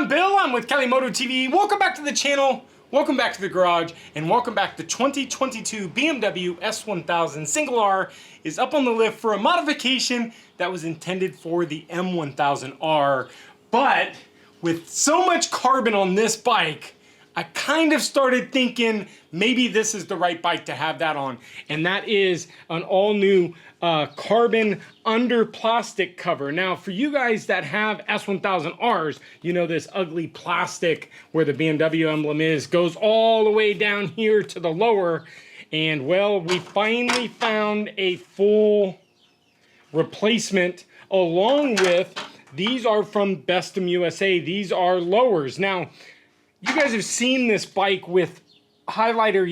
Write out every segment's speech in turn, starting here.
I'm Bill, I'm with Cali Moto TV. Welcome back to the channel, welcome back to the garage, and welcome back to 2022 BMW S1000 Single R is up on the lift for a modification that was intended for the M1000R. But with so much carbon on this bike, I kind of started thinking maybe this is the right bike to have that on. And that is an all-new carbon under plastic cover. Now, for you guys that have S1000Rs, you know this ugly plastic where the BMW emblem is, goes all the way down here to the lower. And well, we finally found a full replacement along with, these are from Bestum USA. These are lowers. Now, you guys have seen this bike with highlighter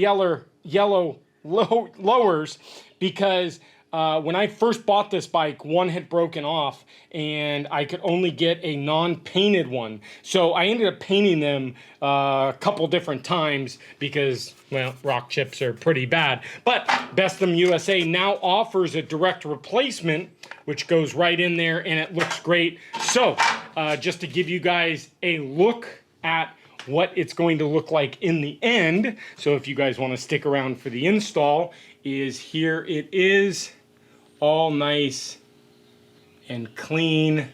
yellow lowers because when I first bought this bike, one had broken off and I could only get a non-painted one. So I ended up painting them a couple different times because, well, rock chips are pretty bad. But Bestum USA now offers a direct replacement, which goes right in there and it looks great. So just to give you guys a look at what it's going to look like in the end. So if you guys want to stick around for the install, is here it is, all nice and clean,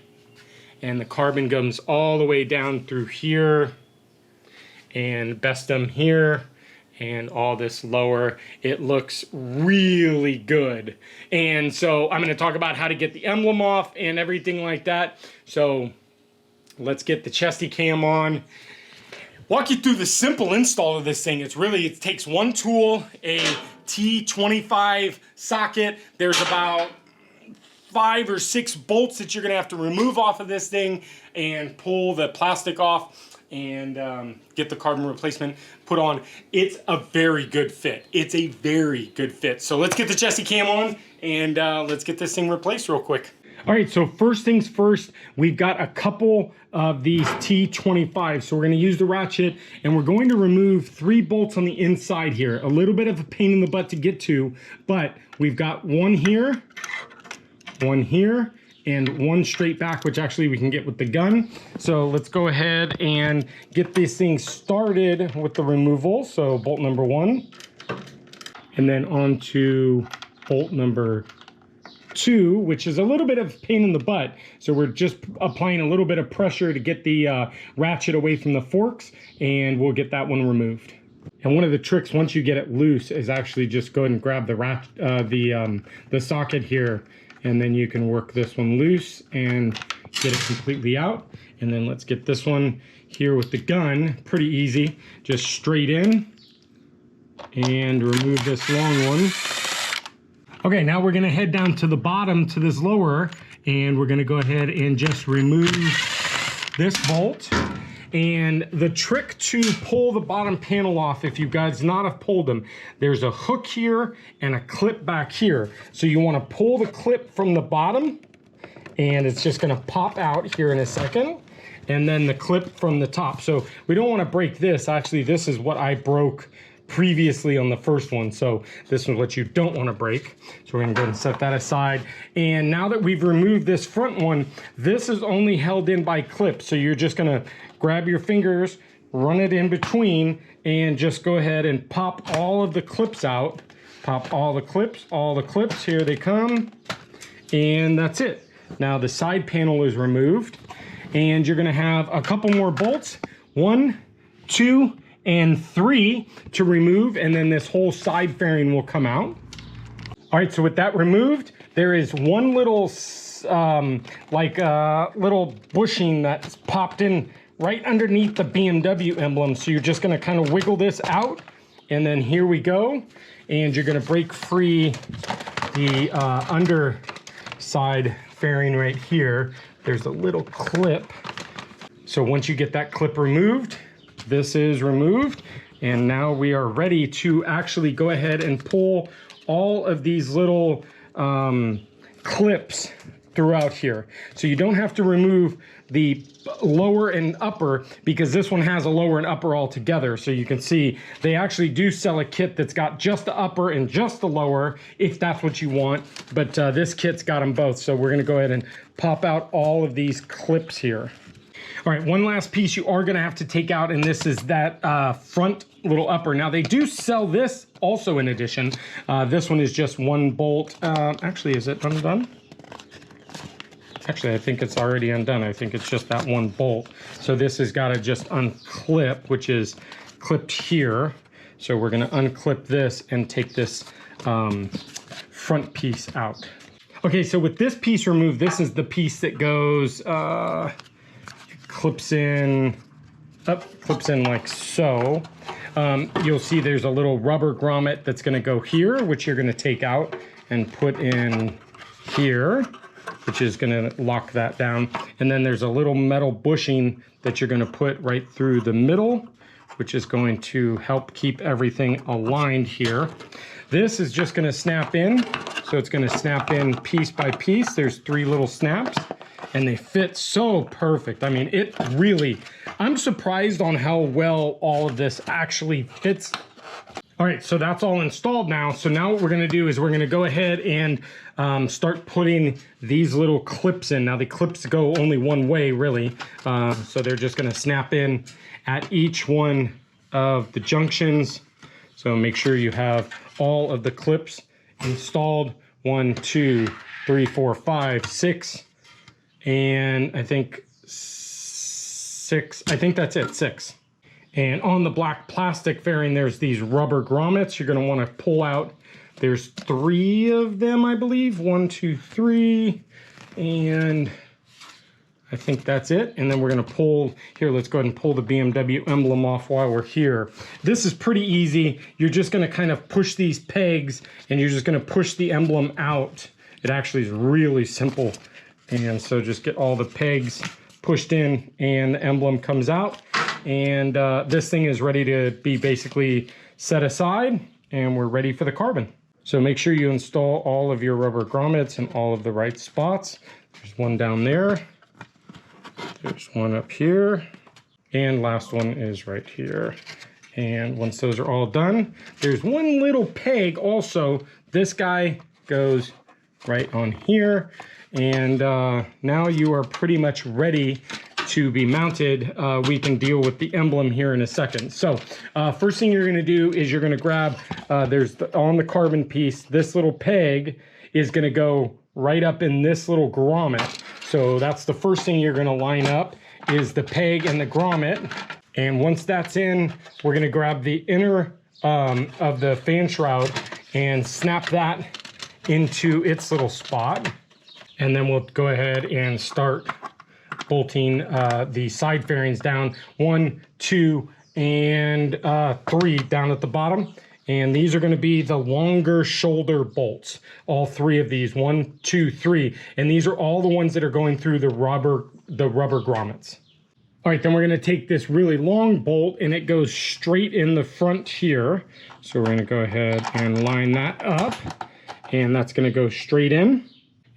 and the carbon comes all the way down through here, and Bestum here, and all this lower. It looks really good. And so I'm going to talk about how to get the emblem off and everything like that. So let's get the chesty cam on. Walk you through the simple install of this thing. It takes one tool, a T25 socket. There's about 5 or 6 bolts that you're gonna have to remove off of this thing and pull the plastic off and get the carbon replacement put on. It's a very good fit. It's a very good fit. So let's get the chesty cam on and let's get this thing replaced real quick. All right, so first things first, we've got a couple of these T25. So we're going to use the ratchet and we're going to remove 3 bolts on the inside here. A little bit of a pain in the butt to get to, but we've got one here, and one straight back, which actually we can get with the gun. So let's go ahead and get this thing started with the removal. So bolt number 1, and then on to bolt number 2, which is a little bit of pain in the butt. So we're just applying a little bit of pressure to get the ratchet away from the forks, and we'll get that one removed. And one of the tricks once you get it loose is actually just go ahead and grab the socket here, and then you can work this one loose and get it completely out. And then let's get this one here with the gun. Pretty easy, just straight in and remove this long one. Okay, now we're gonna head down to the bottom to this lower, and we're gonna go ahead and just remove this bolt. And the trick to pull the bottom panel off, if you guys not have pulled them, there's a hook here and a clip back here. So you wanna pull the clip from the bottom, and it's just gonna pop out here in a second, and then the clip from the top. So we don't wanna break this. Actually, this is what I broke previously on the first one, so this is what you don't want to break. So we're gonna go ahead and set that aside. And now that we've removed this front one, this is only held in by clips. So you're just gonna grab your fingers, run it in between, and just go ahead and pop all of the clips out. Pop all the clips, here they come, and that's it. Now the side panel is removed, and you're gonna have a couple more bolts, 1, 2, and 3 to remove, and then this whole side fairing will come out. All right, so with that removed, there is one little little bushing that's popped in right underneath the BMW emblem. So you're just gonna kind of wiggle this out, and then here we go. And you're gonna break free the underside fairing right here. There's a little clip. So once you get that clip removed, this is removed, and now we are ready to actually go ahead and pull all of these little clips throughout here. So you don't have to remove the lower and upper because this one has a lower and upper all together. So you can see they actually do sell a kit that's got just the upper and just the lower if that's what you want, but this kit's got them both. So we're gonna go ahead and pop out all of these clips here. All right, one last piece you are gonna have to take out, and this is that front little upper. Now they do sell this also in addition. This one is just one bolt. Actually, is it undone? Actually, I think it's already undone. I think it's just that one bolt. So this has gotta just unclip, which is clipped here. So we're gonna unclip this and take this front piece out. Okay, so with this piece removed, this is the piece that goes, clips in like so. You'll see there's a little rubber grommet that's gonna go here, which you're gonna take out and put in here, which is gonna lock that down. And then there's a little metal bushing that you're gonna put right through the middle, which is going to help keep everything aligned here. This is just gonna snap in. So it's gonna snap in piece by piece. There's 3 little snaps and they fit so perfect. I mean, it really, I'm surprised on how well all of this actually fits. All right, so that's all installed now. So now what we're gonna do is we're gonna go ahead and start putting these little clips in. Now the clips go only one way really. So they're just gonna snap in at each one of the junctions. So make sure you have all of the clips installed. 1, 2, 3, 4, 5, 6, and I think 6. I think that's it, 6. And on the black plastic fairing, there's these rubber grommets you're going to want to pull out. There's 3 of them, I believe. 1, 2, 3, and I think that's it. And then we're gonna pull, here, let's go ahead and pull the BMW emblem off while we're here. This is pretty easy. You're just gonna kind of push these pegs and you're just gonna push the emblem out. It actually is really simple. And so just get all the pegs pushed in and the emblem comes out. And this thing is ready to be basically set aside and we're ready for the carbon. So make sure you install all of your rubber grommets in all of the right spots. There's one down there. There's one up here, and last one is right here. And once those are all done, there's one little peg also. This guy goes right on here. And now you are pretty much ready to be mounted. We can deal with the emblem here in a second. So first thing you're gonna do is you're gonna grab, on the carbon piece, this little peg is gonna go right up in this little grommet. So that's the first thing you're gonna line up is the peg and the grommet. And once that's in, we're gonna grab the inner of the fan shroud and snap that into its little spot. And then we'll go ahead and start bolting the side fairings down. 1, 2, and 3 down at the bottom. And these are going to be the longer shoulder bolts. All 3 of these, 1, 2, 3. And these are all the ones that are going through the rubber grommets. All right, then we're going to take this really long bolt and it goes straight in the front here. So we're going to go ahead and line that up. And that's going to go straight in.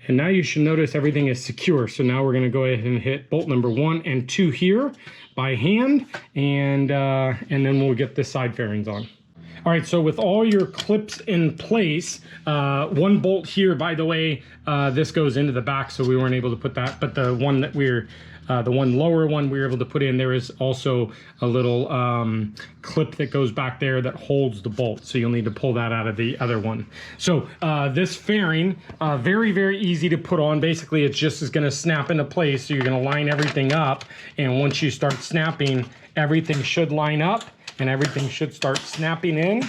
And now you should notice everything is secure. So now we're going to go ahead and hit bolt number 1 and 2 here by hand. And then we'll get the side fairings on. All right, so with all your clips in place, 1 bolt here, by the way, this goes into the back, so we weren't able to put that, but the one that the one lower one we were able to put in, there is also a little clip that goes back there that holds the bolt, so you'll need to pull that out of the other one. So this fairing, very, very easy to put on. Basically, it just is gonna snap into place, so you're gonna line everything up, and once you start snapping, everything should line up, and everything should start snapping in,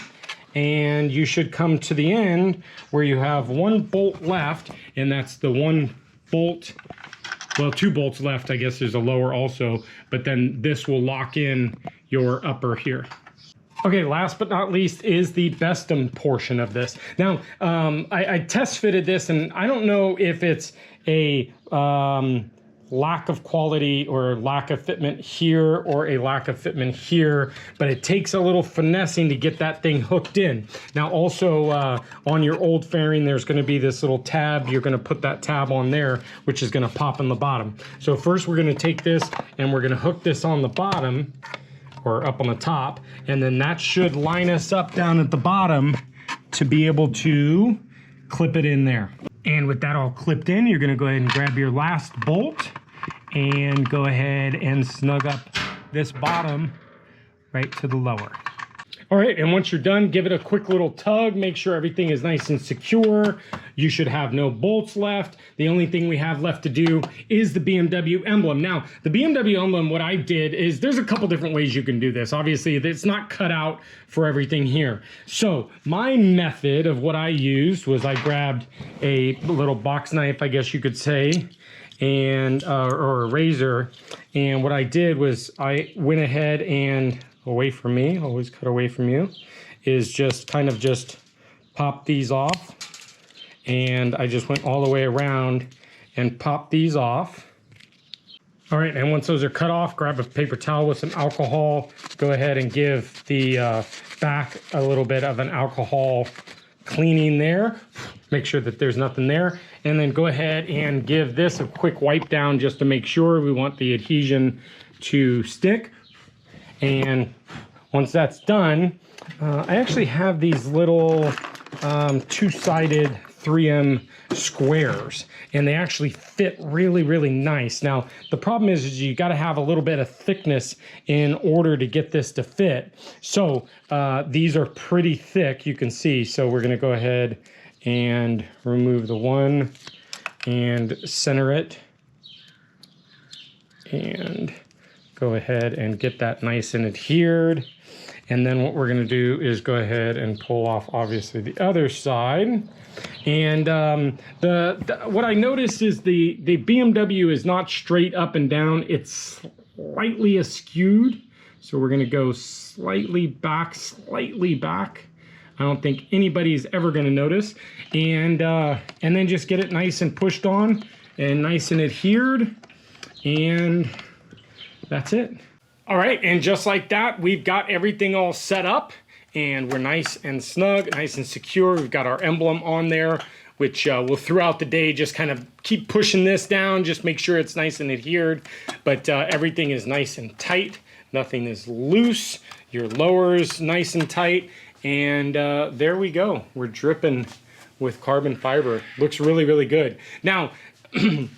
and you should come to the end where you have 1 bolt left, and that's the 1 bolt, well, 2 bolts left. I guess there's a lower also, but then this will lock in your upper here. Okay, last but not least is the Bestum portion of this. Now, I test fitted this, and I don't know if it's a lack of quality or lack of fitment here or a lack of fitment here, but it takes a little finessing to get that thing hooked in. Now also on your old fairing, there's gonna be this little tab. You're gonna put that tab on there, which is gonna pop in the bottom. So first we're gonna take this and we're gonna hook this on the bottom or up on the top, and then that should line us up down at the bottom to be able to clip it in there. And with that all clipped in, you're gonna go ahead and grab your last bolt and go ahead and snug up this bottom right to the lower. All right, and once you're done, give it a quick little tug. Make sure everything is nice and secure. You should have no bolts left. The only thing we have left to do is the BMW emblem. Now, the BMW emblem, what I did is, there's a couple different ways you can do this. Obviously, it's not cut out for everything here. So my method of what I used was I grabbed a little box knife, I guess you could say, and or a razor. And what I did was I went ahead and, away from me, always cut away from you, is just kind of just pop these off. And I just went all the way around and popped these off. All right, and once those are cut off, grab a paper towel with some alcohol. Go ahead and give the back a little bit of an alcohol cleaning there. Make sure that there's nothing there. And then go ahead and give this a quick wipe down just to make sure we want the adhesion to stick. And once that's done, I actually have these little two-sided 3M squares, and they actually fit really, really nice. Now, the problem is you got to have a little bit of thickness in order to get this to fit. So these are pretty thick, you can see. So we're going to go ahead and remove the one and center it, and go ahead and get that nice and adhered. And then what we're going to do is go ahead and pull off, obviously, the other side. And what I noticed is the BMW is not straight up and down. It's slightly askewed. So we're going to go slightly back, slightly back. I don't think anybody's ever going to notice. And then just get it nice and pushed on and nice and adhered. And that's it. All right, and just like that, we've got everything all set up, and we're nice and snug, nice and secure. We've got our emblem on there, which will throughout the day just kind of keep pushing this down, just make sure it's nice and adhered. But everything is nice and tight. Nothing is loose. Your lower's nice and tight. And there we go. We're dripping with carbon fiber. Looks really, really good. Now,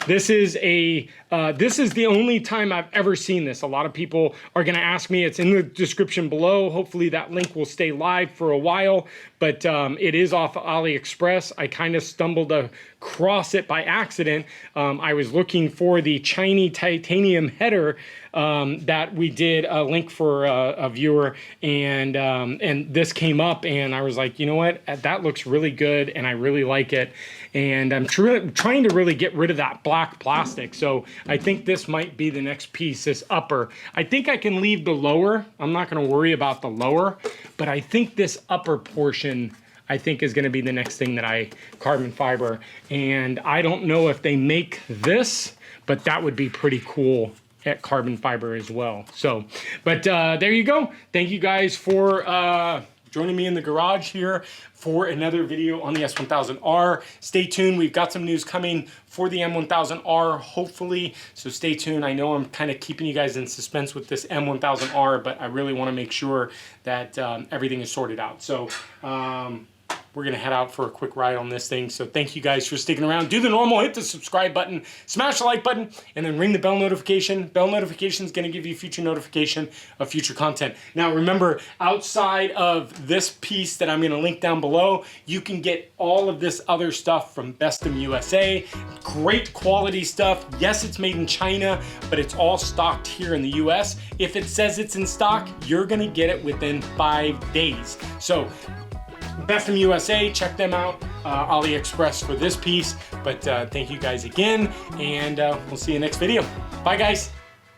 this is the only time I've ever seen this. A lot of people are going to ask me. It's in the description below. Hopefully that link will stay live for a while, but it is off AliExpress. I kind of stumbled across it by accident. I was looking for the Chinese titanium header that we did a link for a viewer, and this came up, and I was like, you know what, that looks really good, and I really like it, and I'm trying to really get rid of that black plastic. So I think this might be the next piece, this upper. I think I can leave the lower. I'm not going to worry about the lower, but I think this upper portion, I think, is going to be the next thing that I carbon fiber. And I don't know if they make this, but that would be pretty cool at carbon fiber as well. So, but there you go. Thank you guys for joining me in the garage here for another video on the S1000R. Stay tuned. We've got some news coming for the M1000R, hopefully. So stay tuned. I know I'm kind of keeping you guys in suspense with this M1000R, but I really want to make sure that everything is sorted out. So we're going to head out for a quick ride on this thing. So thank you guys for sticking around. Do the normal, hit the subscribe button, smash the like button, and then ring the bell notification. Bell notification is going to give you future notification of future content. Now remember, outside of this piece that I'm going to link down below, you can get all of this other stuff from Bestem USA. Great quality stuff. Yes, it's made in China, but it's all stocked here in the US. If it says it's in stock, you're going to get it within 5 days. So Bestem USA, check them out. AliExpress for this piece. But thank you guys again, and we'll see you next video. Bye, guys.